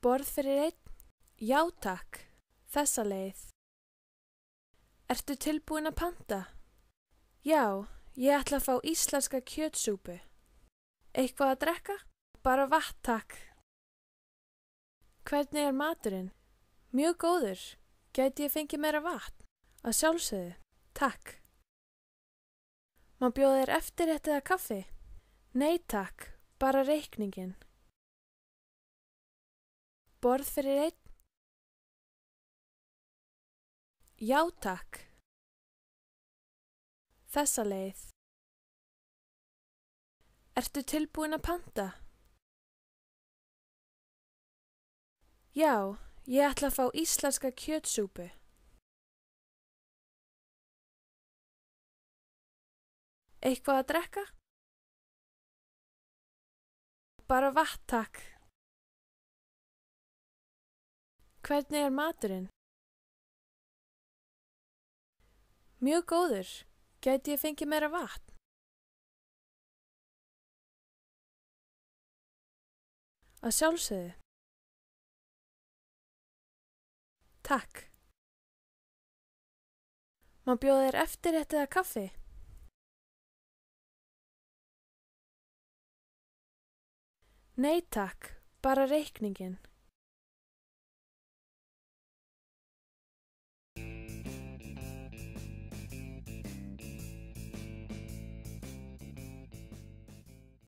Borð fyrir einn? Já, takk. Þessa leið. Ertu tilbúin að panta? Já, ég ætla að fá íslenska kjötsúpu. Eitthvað að drekka? Bara vatn, takk. Hvernig er maturinn? Mjög góður. Gæti ég fengið meira vatn? Að sjálfsögðu, takk. Má bjóða þér eftirrétt eða kaffi? Nei, takk. Bara reikninginn. Borð fyrir einn? Já, takk. Þessa leið. Ertu tilbúin að panta? Já, ég ætla að fá íslenska kjötsúpu. Eitthvað að drekka? Bara vatn, takk. Hvernig er maturinn? Mjög góður. Gæti ég fengið meira vatn? Að sjálfsögðu. Takk. Má bjóða þér eftirrétt eða kaffi? Nei, takk. Bara reikninginn.